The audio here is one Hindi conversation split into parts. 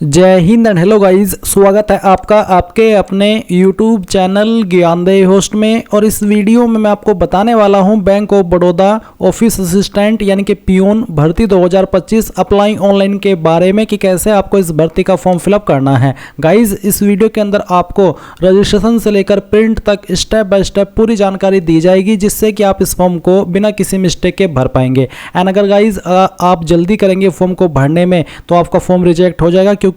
जय हिंद एंड हेलो गाइस, स्वागत है आपका आपके अपने YouTube चैनल ज्ञानदेह होस्ट में। और इस वीडियो में मैं आपको बताने वाला हूं bank of Baroda office assistant यानी कि पियून भर्ती 2025 अप्लाई ऑनलाइन के बारे में कि कैसे आपको इस भर्ती का फॉर्म फिलअप करना है। गाइस, इस वीडियो के अंदर आपको रजिस्ट्रेशन से लेकर प्रिंट तक स्टेप बाय स्टेप पूरी जानकारी दी जाएगी, जिससे कि आप इस फॉर्म को बिना किसी मिस्टेक के भर पाएंगे। एंड अगर गाइज आप जल्दी करेंगे फॉर्म को भरने में तो आपका फॉर्म रिजेक्ट हो जाएगा, क्योंकि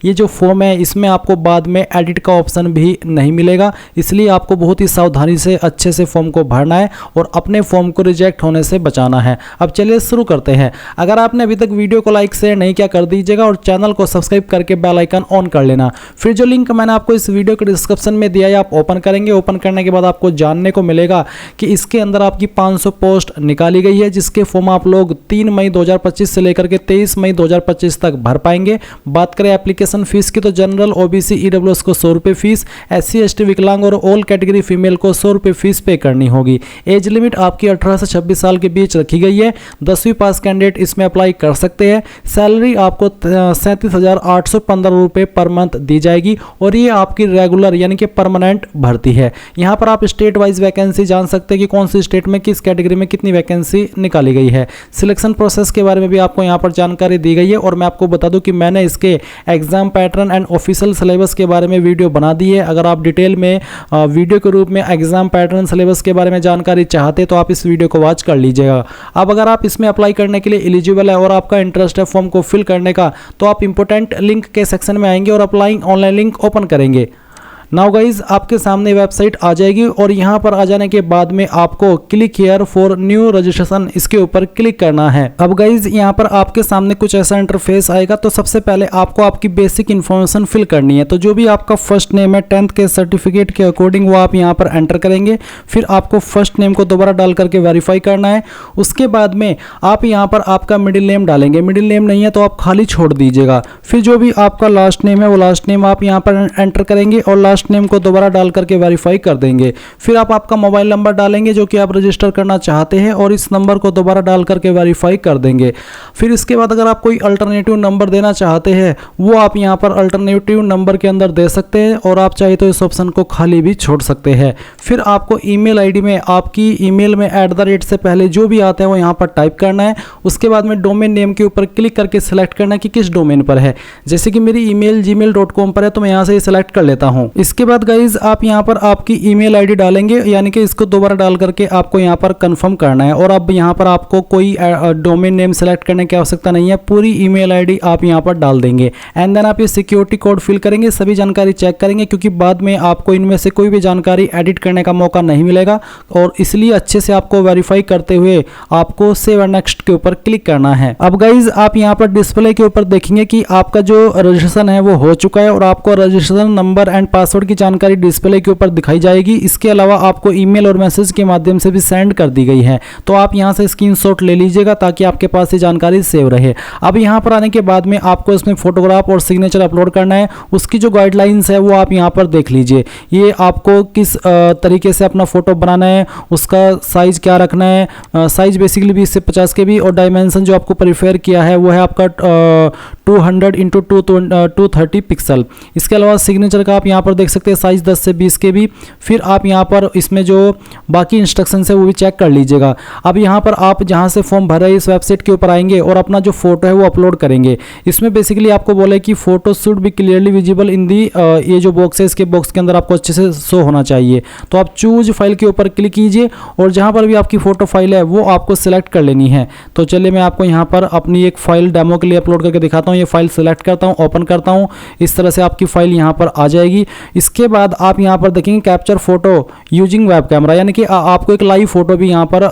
ये जो फॉर्म है इसमें आपको बाद में एडिट का ऑप्शन भी नहीं मिलेगा। इसलिए आपको बहुत ही सावधानी से अच्छे से फॉर्म को भरना है और अपने फॉर्म को रिजेक्ट होने से बचाना है। अब चलिए शुरू करते हैं। अगर आपने अभी तक वीडियो को लाइक शेयर नहीं किया कर दीजिएगा और चैनल को सब्सक्राइब करके बेल आइकन ऑन कर लेना। फिर जो लिंक मैंने आपको इस वीडियो के डिस्क्रिप्शन में दिया है आप ओपन करेंगे। ओपन करने के बाद आपको जानने को मिलेगा कि इसके अंदर आपकी 500 पोस्ट निकाली गई है, जिसके फॉर्म आप लोग 3 मई 2025 से लेकर के 23 मई 2025 तक भर पाएंगे। बात करें एप्लीकेशन फीस की तो जनरल ओबीसी ईडब्ल्यूएस को 100 रुपये फीस, SC ST विकलांग और ऑल कैटेगरी फीमेल को 100 रुपये फीस पे करनी होगी। एज लिमिट आपकी 18 से 26 साल के बीच रखी गई है। 10वीं पास कैंडिडेट इसमें अप्लाई कर सकते हैं। सैलरी आपको 37,815 रुपये पर मंथ दी जाएगी और ये आपकी रेगुलर यानी कि परमानेंट भर्ती है। यहाँ पर आप स्टेट वाइज वैकेंसी जान सकते हैं कि कौन सी स्टेट में किस कैटेगरी में कितनी वैकेंसी निकाली गई है। सिलेक्शन प्रोसेस के बारे में भी आपको यहाँ पर जानकारी दी गई है। और मैं आपको बता दूं कि मैंने इसके exam pattern and official syllabus के बारे में वीडियो बना दी है। अगर आप डिटेल में वीडियो के रूप में एग्जाम पैटर्न सिलेबस के बारे में जानकारी चाहते तो आप इस वीडियो को वॉच कर लीजिएगा। अब अगर आप इसमें अप्लाई करने के लिए एलिजिबल है और आपका इंटरेस्ट है फॉर्म को फिल करने का, तो आप इंपोर्टेंट लिंक के सेक्शन में आएंगे और अप्लाइंग ऑनलाइन लिंक ओपन करेंगे। नाउ गाइज, आपके सामने वेबसाइट आ जाएगी और यहाँ पर आ जाने के बाद में आपको click here for new registration इसके ऊपर क्लिक करना है। अब गाइज, यहाँ पर आपके सामने कुछ ऐसा इंटरफेस आएगा। तो सबसे पहले आपको आपकी बेसिक इन्फॉर्मेशन फिल करनी है। तो जो भी आपका फर्स्ट नेम है 10th के सर्टिफिकेट के अकॉर्डिंग वो आप यहाँ पर एंटर करेंगे। फिर आपको फर्स्ट नेम को दोबारा डाल करके वेरीफाई करना है। उसके बाद में आप यहाँ पर आपका मिडिल नेम डालेंगे। मिडिल नेम नहीं है तो आप खाली छोड़ दीजिएगा। फिर जो भी आपका लास्ट नेम है वो लास्ट नेम आप यहाँ पर एंटर करेंगे और लास्ट नेम को दोबारा डाल करके वेरीफाई कर देंगे। फिर आप आपका मोबाइल नंबर डालेंगे जो कि आप रजिस्टर करना चाहते हैं और इस नंबर को दोबारा डाल करके वेरीफाई कर देंगे। फिर इसके बाद अगर आप कोई अल्टरनेटिव नंबर देना चाहते हैं वो आप यहां पर अल्टरनेटिव नंबर के अंदर दे सकते हैं और आप चाहे तो इस ऑप्शन को खाली भी छोड़ सकते हैं। फिर आपको ईमेल आईडी में आपकी ईमेल में @ से पहले जो भी आता है वो यहां पर टाइप करना है। उसके बाद में डोमेन नेम के ऊपर क्लिक करके सिलेक्ट करना है कि किस डोमेन पर है। जैसे कि मेरी ईमेल gmail.com पर है तो मैं यहां से सिलेक्ट कर लेता हूं। इसके बाद गाइज, आप यहां पर आपकी ईमेल आईडी डालेंगे, यानी कि इसको दोबारा डाल करके आपको यहां पर कंफर्म करना है। और अब यहां पर आपको कोई डोमेन नेम सेलेक्ट करने की आवश्यकता नहीं है, पूरी ईमेल आईडी आप यहां पर डाल देंगे। एंड देन आप ये सिक्योरिटी कोड फिल करेंगे, सभी जानकारी चेक करेंगे, क्योंकि बाद में आपको इनमें से कोई भी जानकारी एडिट करने का मौका नहीं मिलेगा। और इसलिए अच्छे से आपको वेरीफाई करते हुए आपको सेव एंड नेक्स्ट के ऊपर क्लिक करना है। अब गाइज, आप यहां पर डिस्प्ले के ऊपर देखेंगे कि आपका जो रजिस्ट्रेशन है वो हो चुका है और आपको रजिस्ट्रेशन नंबर एंड पासवर्ड की जानकारी डिस्प्ले के ऊपर दिखाई जाएगी। इसके अलावा आपको ईमेल और मैसेज के माध्यम से भी सेंड कर दी गई है। तो आप यहां से स्क्रीनशॉट ले लीजिएगा ताकि आपके पास ये जानकारी सेव रहे। अब यहां पर आने के बाद में आपको इसमें फोटोग्राफ और सिग्नेचर अपलोड करना है। उसकी जो गाइडलाइंस है वो आप यहां पर देख लीजिए। ये आपको किस तरीके से अपना फोटो बनाना है, उसका साइज क्या रखना है। साइज बेसिकली 20 से 50 के भी और डायमेंशन जो आपको प्रीफेयर किया है वो है आपका 200x230 पिक्सल। इसके अलावा सिग्नेचर का आप यहां पर देख सकते हैं साइज 10 से 20 के भी। फिर आप यहां पर इसमें जो बाकी इंस्ट्रक्शंस है वो भी चेक कर लीजिएगा। अब यहां पर आप जहां से फॉर्म भर रहे हैं इस वेबसाइट के ऊपर आएंगे और अपना जो फोटो है वो अपलोड करेंगे। इसमें बेसिकली आपको बोला है कि photo should be clearly visible in the, ये जो बॉक्स है इसके बॉक्स के अंदर आपको अच्छे से शो होना चाहिए। तो आप चूज फाइल के ऊपर क्लिक कीजिए और जहां पर भी आपकी फोटो फाइल है वो आपको सिलेक्ट कर लेनी है। तो चलिए मैं आपको यहाँ पर अपनी एक फाइल डेमो के लिए अपलोड करके दिखाता हूँ। ये फाइल सिलेक्ट करता हूँ, ओपन करता हूँ। इस तरह से आपकी फाइल यहाँ पर आ जाएगी। इसके बाद आप यहाँ पर देखेंगे capture photo using web camera, यानी कि आपको एक लाइव फोटो भी यहाँ पर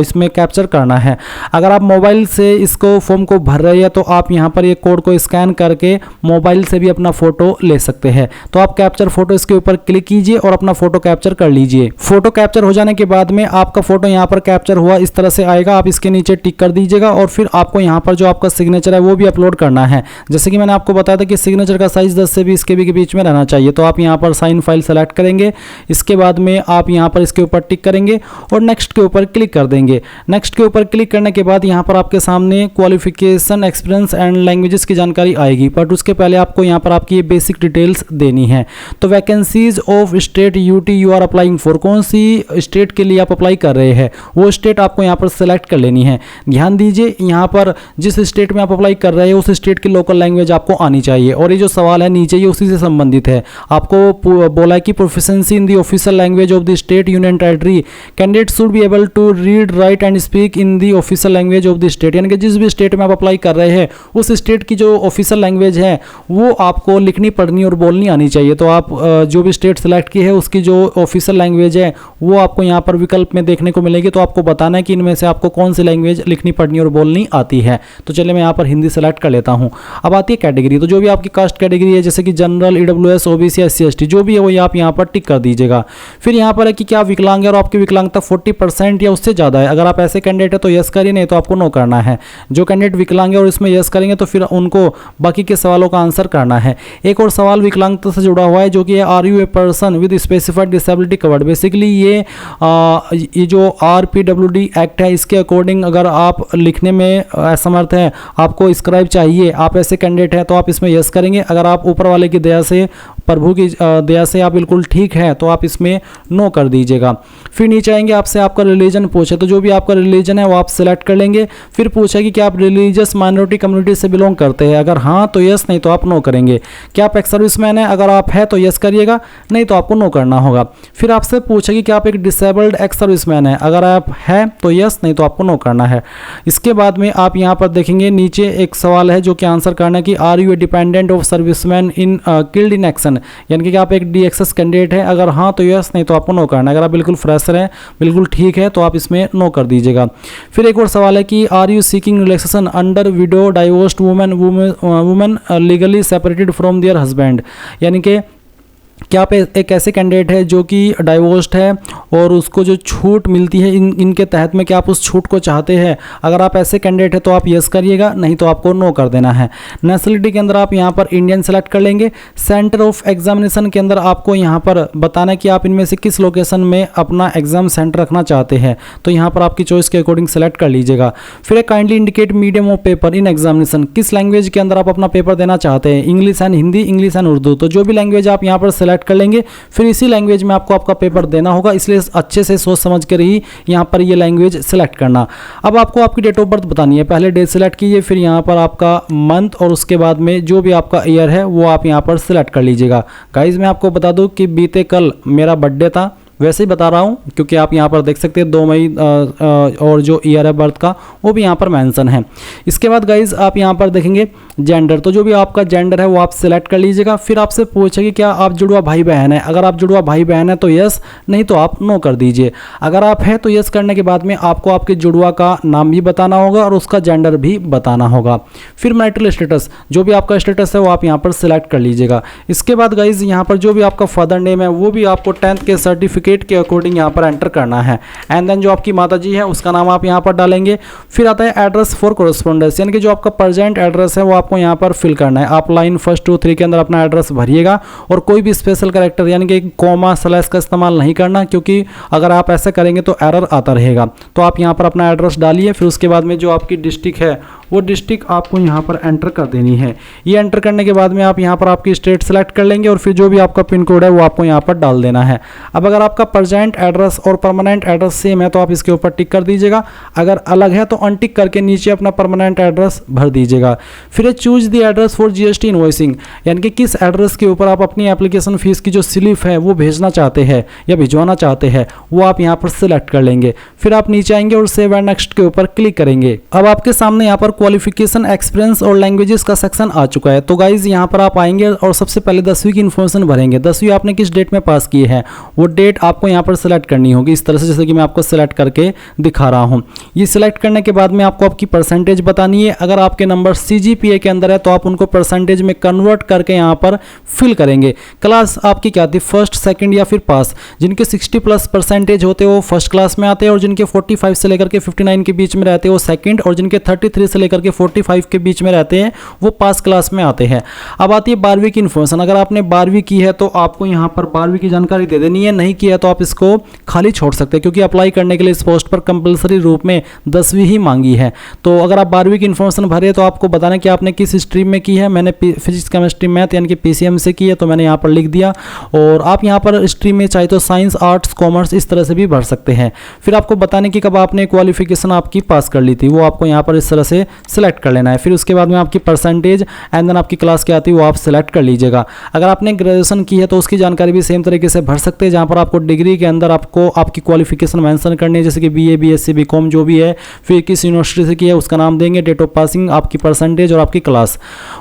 इसमें कैप्चर करना है। अगर आप मोबाइल से इसको फॉर्म को भर रहे हैं तो आप यहाँ पर ये कोड को स्कैन करके मोबाइल से भी अपना फोटो ले सकते हैं। तो आप कैप्चर फोटो इसके ऊपर क्लिक कीजिए और अपना फोटो कैप्चर कर लीजिए। फोटो कैप्चर हो जाने के बाद में आपका फोटो यहाँ पर कैप्चर हुआ इस तरह से आएगा। आप इसके नीचे टिक कर दीजिएगा और फिर आपको यहाँ पर जो आपका सिग्नेचर है वो भी अपलोड करना है। जैसे कि मैंने आपको बताया था कि सिग्नेचर का साइज 10 से 20 के बीच में रहना चाहिए। तो आप यहाँ पर साइन फाइल सेलेक्ट करेंगे। इसके बाद में आप यहाँ पर इसके ऊपर टिक करेंगे और नेक्स्ट के ऊपर क्लिक कर देंगे। नेक्स्ट के ऊपर क्लिक करने के बाद यहाँ पर आपके सामने क्वालिफिकेशन, एक्सपीरियंस एंड लैंग्वेजेस की जानकारी आएगी, बट उसके पहले आपको यहाँ पर आपकी ये बेसिक डिटेल्स देनी है। तो vacancies of state UT you are applying for, कौन सी स्टेट के लिए आप अप्लाई कर रहे हैं वो स्टेट आपको यहाँ पर सेलेक्ट कर लेनी है। ध्यान दीजिए यहाँ पर जिस स्टेट में आप अप्लाई कर रहे हैं उस स्टेट की लोकल लैंग्वेज आपको आनी चाहिए। और ये जो सवाल है नीचे ये उसी से संबंधित है। आपको बोला है कि proficiency in the official language of the state union territory, candidate should be able to read, write and speak in the official language of the state, यानी कि जिस भी स्टेट में आप अप्लाई कर रहे हैं उस स्टेट की जो ऑफिशियल लैंग्वेज है वो आपको लिखनी, पढ़नी और बोलनी आनी चाहिए। तो आप जो भी स्टेट सेलेक्ट की है उसकी जो ऑफिशियल लैंग्वेज है वो आपको यहाँ पर विकल्प में देखने को मिलेगी। तो आपको बताना है कि इनमें से आपको कौन सी लैंग्वेज लिखनी, पढ़नी और बोलनी आती है। तो चलिए मैं यहाँ पर हिंदी सेलेक्ट कर लेता हूँ। अब आती है कैटेगरी। तो जो भी आपकी कास्ट कैटेगरी है जैसे कि general, EWS, OBC, SC, ST जो भी है वही आप यहाँ पर टिक कर दीजिएगा। फिर यहाँ पर है कि क्या विकलांग है और आपकी विकलांगता 40% या उससे ज़्यादा है। अगर आप ऐसे कैंडिडेट है तो यस करिए, नहीं तो आपको नो करना है। जो कैंडिडेट विकलांग है और इसमें यस करेंगे तो फिर उनको बाकी के सवालों का आंसर करना है। एक और सवाल विकलांगता से जुड़ा हुआ है जो कि are you a person with specified disability covered. Basically ये जो RPWD एक्ट है इसके अकॉर्डिंग अगर आप लिखने में असमर्थ हैं, आपको स्क्राइब चाहिए, आप ऐसे कैंडिडेट हैं तो आप इसमें यस करेंगे। अगर आप ऊपर वाले की दया से, प्रभु की दया से आप बिल्कुल ठीक है तो आप इसमें नो कर दीजिएगा। फिर नीचे आएंगे, आपसे आपका रिलीजन पूछे तो जो भी आपका रिलीजन है वो आप सिलेक्ट कर लेंगे। फिर पूछेगी कि आप रिलीजियस माइनॉरिटी कम्युनिटी से बिलोंग करते हैं, अगर हाँ तो यस, नहीं तो आप नो करेंगे। क्या आप एक्स सर्विसमैन है, अगर आप है तो यस करिएगा, नहीं तो आपको नो करना होगा। फिर आपसे पूछेगी कि आप एक डिसेबल्ड एक्स सर्विसमैन है, अगर आप है तो यस, नहीं तो आपको नो करना है। इसके बाद में आप यहाँ पर देखेंगे नीचे एक सवाल है जो कि आंसर करना है कि are you a dependent of serviceman in killed in action, यानी कि आप एक DXS कैंडिडेट है, अगर हाँ तो यस, नहीं तो आपको नो करना है। अगर आप बिल्कुल फ्रेशर है, बिल्कुल ठीक है तो आप इसमें नो कर दीजिएगा। फिर एक और सवाल है कि are you seeking relaxation under widow, divorced women legally separated from their husband, यानी कि क्या आप एक ऐसे कैंडिडेट है जो कि डाइवोर्स्ड है और उसको जो छूट मिलती है इनके तहत में, क्या आप उस छूट को चाहते हैं। अगर आप ऐसे कैंडिडेट है तो आप यस करिएगा, नहीं तो आपको नो कर देना है। नेशनलिटी के अंदर आप यहाँ पर इंडियन सेलेक्ट कर लेंगे। सेंटर ऑफ एग्जामिनेशन के अंदर आपको यहाँ पर बताना है कि आप इनमें से किस लोकेशन में अपना एग्जाम सेंटर रखना चाहते हैं, तो यहाँ पर आपकी चॉइस के अकॉर्डिंग सेलेक्ट कर लीजिएगा। फिर kindly indicate medium of paper in examination, किस लैंग्वेज के अंदर आप अपना पेपर देना चाहते हैं, English and Hindi, English and Urdu. तो जो भी लैंग्वेज आप यहाँ पर सेलेक्ट कर लेंगे फिर इसी लैंग्वेज में आपको आपका पेपर देना होगा, इसलिए अच्छे से सोच समझ कर ही यहाँ पर ये लैंग्वेज सेलेक्ट करना। अब आपको आपकी डेट ऑफ बर्थ बतानी है, पहले डेट सेलेक्ट कीजिए, फिर यहाँ पर आपका मंथ और उसके बाद में जो भी आपका ईयर है वो आप यहाँ पर सेलेक्ट कर लीजिएगा। गाइज मैं आपको बता दूँ कि बीते कल मेरा बर्थडे था, वैसे ही बता रहा हूँ क्योंकि आप यहाँ पर देख सकते हैं 2 मई और जो ईयर है बर्थ का वो भी यहाँ पर मेंशन है। इसके बाद गाइज आप यहाँ पर देखेंगे जेंडर, तो जो भी आपका जेंडर है वो आप सिलेक्ट कर लीजिएगा। फिर आपसे पूछेगी क्या आप जुड़वा भाई बहन है, अगर आप जुड़वा भाई बहन है तो यस, नहीं तो आप नो कर दीजिए। अगर आप है तो यस करने के बाद में आपको आपके जुड़वा का नाम भी बताना होगा और उसका जेंडर भी बताना होगा। फिर मैरिटल स्टेटस, जो भी आपका स्टेटस है वो आप यहाँ पर सिलेक्ट कर लीजिएगा। इसके बाद गाइज यहाँ पर जो भी आपका फादर नेम है वो भी आपको 10th के सर्टिफिकेट के अकॉर्डिंग यहाँ पर एंटर करना है। एंड देन जो आपकी माताजी है उसका नाम आप यहाँ पर डालेंगे। फिर आता है एड्रेस फॉर कोरेस्पोंडेंस, यानी कि जो आपका प्रेजेंट एड्रेस है वो आपको यहाँ पर फिल करना है। आप लाइन 1, 2, 3 के अंदर अपना एड्रेस भरिएगा और कोई भी स्पेशल कैरेक्टर यानी कि कॉमा स्लैश का इस्तेमाल नहीं करना, क्योंकि अगर आप ऐसा करेंगे तो एरर आता रहेगा। तो आप यहाँ पर अपना एड्रेस डालिए। फिर उसके बाद में जो आपकी डिस्ट्रिक्ट है वो डिस्ट्रिक्ट आपको यहाँ पर एंटर कर देनी है। ये एंटर करने के बाद में आप यहाँ पर आपकी स्टेट सेलेक्ट कर लेंगे और फिर जो भी आपका पिन कोड है वो आपको यहाँ पर डाल देना है। अब अगर आपका प्रेजेंट एड्रेस और परमानेंट एड्रेस सेम है तो आप इसके ऊपर टिक कर दीजिएगा, अगर अलग है तो अनटिक करके नीचे अपना परमानेंट एड्रेस भर दीजिएगा। फिर choose the address for GST invoicing, यानी कि किस एड्रेस के ऊपर आप अपनी एप्लीकेशन फीस की जो स्लिप है वो भेजना चाहते हैं या भिजवाना चाहते हैं वो आप यहाँ पर सिलेक्ट कर लेंगे। फिर आप नीचे आएंगे और सेव एंड नेक्स्ट के ऊपर क्लिक करेंगे। अब आपके सामने यहाँ पर क्वालिफिकेशन, एक्सपीरियंस और लैंग्वेजेस का सेक्शन आ चुका है। तो गाइज यहाँ पर आप आएंगे और सबसे पहले 10वीं की इन्फॉर्मेशन भरेंगे। 10वीं आपने किस डेट में पास की है वो डेट आपको यहाँ पर सिलेक्ट करनी होगी, इस तरह से जैसे कि मैं आपको सिलेक्ट करके दिखा रहा हूँ। ये सिलेक्ट करने के बाद में आपको आपकी परसेंटेज बतानी है। अगर आपके नंबर CGPA के अंदर है तो आप उनको परसेंटेज में कन्वर्ट करके यहाँ पर फिल करेंगे। क्लास आपकी क्या थी, फर्स्ट, सेकंड या फिर पास। जिनके 60+ परसेंटेज होते हैं वो फर्स्ट क्लास में आते हैं और जिनके 45 से लेकर के 59 के बीच में रहते हैं वो सेकंड और जिनके 33 से लेकर के 45 के बीच में रहते हैं वो पास क्लास में आते हैं। अब आती है 12वीं की इन्फॉर्मेशन। अगर आपने 12वीं की है तो आपको यहाँ पर 12वीं की जानकारी दे देनी है, नहीं की है तो आप इसको खाली छोड़ सकते हैं, क्योंकि अप्लाई करने के लिए इस पोस्ट पर कंपलसरी रूप में 10वीं ही मांगी है। तो अगर आप 12वीं की इन्फॉर्मेशन भरे तो आपको बताना कि आपने किस स्ट्रीम में की है। मैंने फिजिक्स केमिस्ट्री मैथ यानी कि PCM से की है, तो मैंने यहाँ पर लिख दिया। और आप यहाँ पर स्ट्रीम में चाहे तो साइंस, आर्ट्स, कॉमर्स इस तरह से भी भर सकते हैं। फिर आपको बताने कि कब आपने क्वालिफिकेशन आपकी पास कर ली थी, वो आपको यहाँ पर इस तरह से सिलेक्ट कर लेना है। फिर उसके बाद में आपकी परसेंटेज एंड देन आपकी क्लास क्या आती है वो आप सिलेक्ट कर लीजिएगा। अगर आपने ग्रेजुएशन की है तो उसकी जानकारी भी सेम तरीके से भर सकते हैं, जहाँ पर आपको डिग्री के अंदर आपको आपकी क्वालिफिकेशन मेंशन करनी है, जैसे कि BA, BSc, BCom जो भी है। फिर किस यूनिवर्सिटी से की है उसका नाम देंगे, डेट ऑफ पासिंग, आपकी परसेंटेज और आपकी क्लास।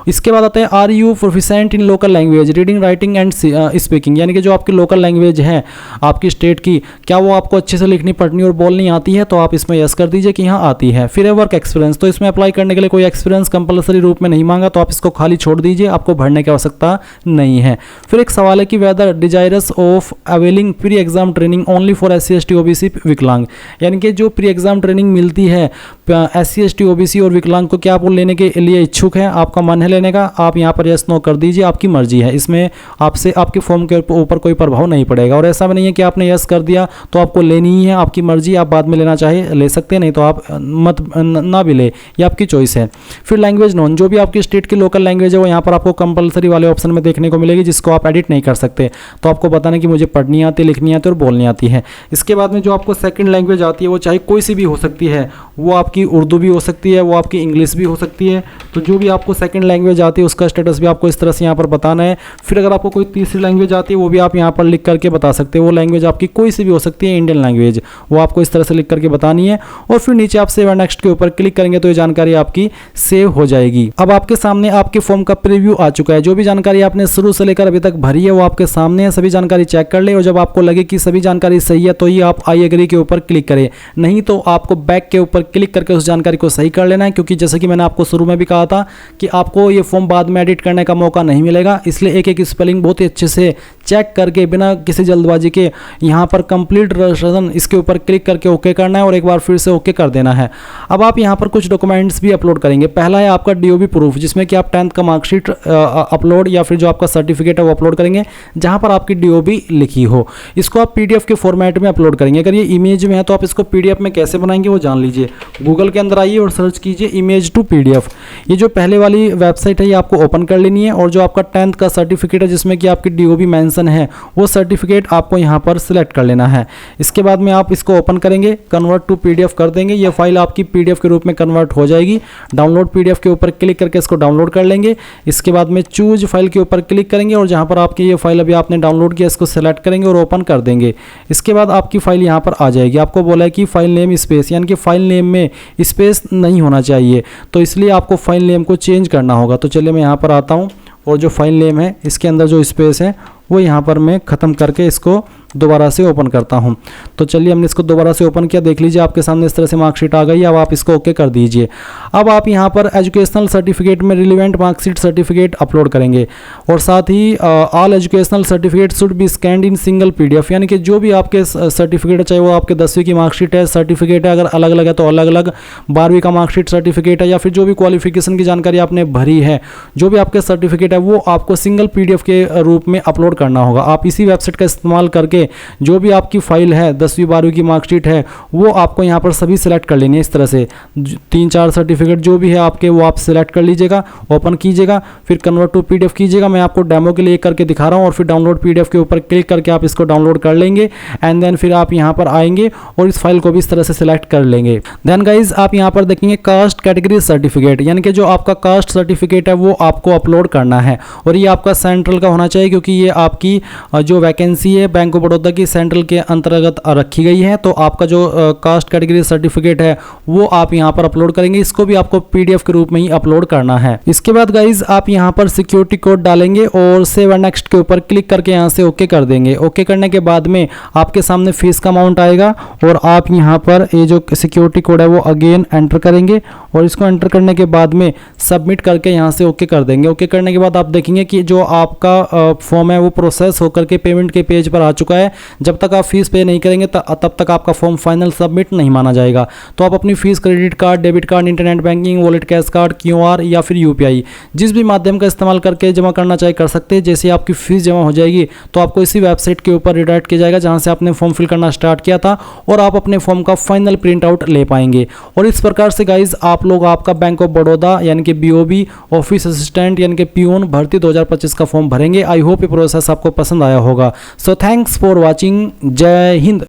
इसके बाद आता है are you proficient in local language, reading, writing and speaking, यानी कि जो आपकी लोकल लैंग्वेज है आपकी स्टेट की, क्या वो आपको अच्छे से लिखनी, पढ़नी और बोलनी आती है, तो आप इसमें यस कर दीजिए कि हाँ आती है। फिर है वर्क एक्सपीरियंस, तो इसमें अप्लाई करने के लिए कोई एक्सपीरियंस कंपलसरी रूप में नहीं मांगा, तो आप इसको खाली छोड़ दीजिए, आपको भरने की आवश्यकता नहीं है। फिर एक सवाल है कि whether desirous of availing pre exam training only for SC ST OBC विकलांग, यानी कि जो प्री एग्जाम ट्रेनिंग मिलती है SC ST OBC और विकलांग को, क्या आप वो लेने के लिए इच्छुक हैं, आपका मन है लेने का, आप यहाँ पर यस नो कर दीजिए, आपकी मर्जी है। इसमें आपसे आपके फॉर्म के ऊपर कोई प्रभाव नहीं पड़ेगा। और ऐसा भी नहीं है कि आपने यस कर दिया तो आपको लेनी ही है, आपकी मर्जी, आप बाद में लेना चाहे ले सकते हैं, नहीं तो आप मत ना भी ले, ये आपकी चॉइस है। फिर लैंग्वेज नोन, जो भी आपकी स्टेट की लोकल लैंग्वेज है वो यहाँ पर आपको कंपलसरी वाले ऑप्शन में देखने को मिलेगी, जिसको आप एडिट नहीं कर सकते। तो आपको बताना कि मुझे पढ़नी आती है, लिखनी आती है और बोलनी आती है। इसके बाद में जो आपको सेकंड लैंग्वेज आती है वो चाहे कोई सी भी हो सकती है, वो आपकी उर्दू भी हो सकती है, वो आपकी इंग्लिश भी हो सकती है। तो जो भी आपको सेकंड लैंग्वेज आती है उसका स्टेटस भी आपको इस तरह से यहाँ पर बताना है। फिर अगर आपको कोई तीसरी लैंग्वेज आती है वो भी आप यहाँ पर लिख करके बता सकते हैं। वो लैंग्वेज आपकी कोई सी भी हो सकती है, इंडियन लैंग्वेज, वो आपको इस तरह से लिख करके बतानी है। और फिर नीचे आप सेव एंड नेक्स्ट के ऊपर क्लिक करेंगे तो ये जानकारी आपकी सेव हो जाएगी। अब आपके सामने आपके फॉर्म का प्रीव्यू आ चुका है। जो भी जानकारी आपने शुरू से लेकर अभी तक भरी है वो आपके सामने है, सभी जानकारी चेक कर ले। और जब आपको लगे कि सभी जानकारी सही है तो ही आप आई एग्री के ऊपर क्लिक करें, नहीं तो आपको बैक के ऊपर क्लिक करके उस जानकारी को सही कर लेना है। क्योंकि जैसे कि मैंने आपको शुरू में भी कहा था कि आपको ये फॉर्म बाद में एडिट करने का मौका नहीं मिलेगा, इसलिए एक एक स्पेलिंग बहुत ही अच्छे से चेक करके बिना किसी जल्दबाजी के यहाँ पर कंप्लीट रजिस्ट्रेशन इसके ऊपर क्लिक करके ओके करना है और एक बार फिर से ओके कर देना है। अब आप यहाँ पर कुछ डॉक्यूमेंट्स भी अपलोड करेंगे। पहला है आपका DOB प्रूफ, जिसमें कि आप 10th का मार्कशीट अपलोड या फिर जो आपका सर्टिफिकेट है वो अपलोड करेंगे, जहाँ पर आपकी DOB लिखी हो। इसको आप PDF के फॉर्मेट में अपलोड करेंगे। अगर ये इमेज में है तो आप इसको PDF में कैसे बनाएंगे वो जान लीजिए। गूगल के अंदर आइए और सर्च कीजिए इमेज टू PDF। ये जो पहले वाली वेबसाइट है ये आपको ओपन कर लेनी है और जो आपका 10th का सर्टिफिकेट है जिसमें कि आपकी DOB मेंशन है वो सर्टिफिकेट आपको यहाँ पर सिलेक्ट कर लेना है। इसके बाद में आप इसको ओपन करेंगे, कन्वर्ट टू PDF कर देंगे, ये फाइल आपकी PDF के रूप में कन्वर्ट हो जाएगी। डाउनलोड PDF के ऊपर क्लिक करके इसको डाउनलोड कर लेंगे। इसके बाद में चूज फाइल के ऊपर क्लिक करेंगे और जहाँ पर आपकी ये फाइल अभी आपने डाउनलोड किया इसको सेलेक्ट करेंगे और ओपन कर देंगे। इसके बाद आपकी फाइल यहाँ पर आ जाएगी। आपको बोला है कि फाइल नेम स्पेस, यानी कि फाइल नेम में स्पेस नहीं होना चाहिए, तो इसलिए आपको फाइल नेम को चेंज करना होगा। तो चलिए मैं यहाँ पर आता हूँ और जो फाइल नेम है इसके अंदर जो स्पेस है वो यहाँ पर मैं ख़त्म करके इसको दोबारा से ओपन करता हूँ। तो चलिए हमने इसको दोबारा से ओपन किया, देख लीजिए आपके सामने इस तरह से मार्कशीट आ गई। अब आप इसको ओके कर दीजिए। अब आप यहाँ पर एजुकेशनल सर्टिफिकेट में रिलेवेंट मार्कशीट सर्टिफिकेट अपलोड करेंगे और साथ ही all educational certificate should be scanned in single PDF, यानी कि जो भी आपके सर्टिफिकेट है, चाहे वो आपके 10वीं की मार्कशीट है, सर्टिफिकेट है, अगर अलग अलग है तो अलग अलग, 12वीं का मार्कशीट सर्टिफिकेट है, या फिर जो भी क्वालिफिकेशन की जानकारी आपने भरी है, जो भी आपके सर्टिफिकेट है वो आपको सिंगल PDF के रूप में अपलोड करना होगा। आप इसी वेबसाइट का इस्तेमाल करके जो भी आपकी फाइल है 10वीं 12वीं की मार्कशीट है वो आपको यहाँ पर सभी सिलेक्ट कर लेनी है। इस तरह से 3-4 सर्टिफिकेट जो भी है आपके वो आप सिलेक्ट कर लीजिएगा, ओपन कीजिएगा, फिर कन्वर्ट टू PDF कीजिएगा। मैं आपको डेमो के लिए करके दिखा रहा हूँ। और फिर डाउनलोड PDF के ऊपर क्लिक करके आप इसको डाउनलोड कर लेंगे एंड देन फिर आप यहाँ पर आएंगे और इस फाइल को भी इस तरह से सिलेक्ट कर लेंगे। देन गाइज आप यहाँ पर देखेंगे कास्ट कैटेगरी सर्टिफिकेट, यानी कि जो आपका कास्ट सर्टिफिकेट है वो आपको अपलोड करना है और ये आपका सेंट्रल का होना चाहिए, क्योंकि ये आपकी जो वैकेंसी है बैंक ऑफ बड़ौदा की सेंट्रल के अंतर्गत रखी गई है। तो आपका जो कास्ट कैटेगरी सर्टिफिकेट है वो आप यहाँ पर अपलोड करेंगे। इसको भी आपको PDF के रूप में ही अपलोड करना है। इसके बाद गाइज आप यहाँ पर सिक्योरिटी कोड डालेंगे और सेव एंड नेक्स्ट के ऊपर क्लिक करके यहाँ से ओके कर देंगे। ओके करने के बाद में आपके सामने फीस का अमाउंट आएगा और आप यहाँ पर ये जो सिक्योरिटी कोड है वो अगेन एंटर करेंगे और इसको एंटर करने के बाद में सबमिट करके यहाँ से ओके कर देंगे। ओके करने के बाद आप देखेंगे कि जो आपका फॉर्म है वो प्रोसेस होकर के पेमेंट के पेज पर आ चुका चुका है। जब तक आप फीस पे नहीं करेंगे तब तक आपका फॉर्म फाइनल सबमिट नहीं माना जाएगा। तो आप अपनी fees credit card, debit card, internet banking, wallet, cash card, QR या फिर UPI जिस भी माध्यम का इस्तेमाल करके जमा करना चाहे कर सकते हैं। जैसे आपकी फीस जमा हो जाएगी तो आपको इसी वेबसाइट के ऊपर रिडायरेक्ट किया जाएगा जहां से आपने फॉर्म फिल करना स्टार्ट किया था, और आप अपने फॉर्म का फाइनल प्रिंट आउट ले पाएंगे। और इस प्रकार से गाइज आप लोग आपका बैंक ऑफ बड़ौदा यानी कि BOB ऑफिस असिस्टेंट यानी कि पियून भर्ती 2025 का फॉर्म भरेंगे। आई होप ये प्रोसेस आपको पसंद आया होगा। So thanks for watching. जय हिंद।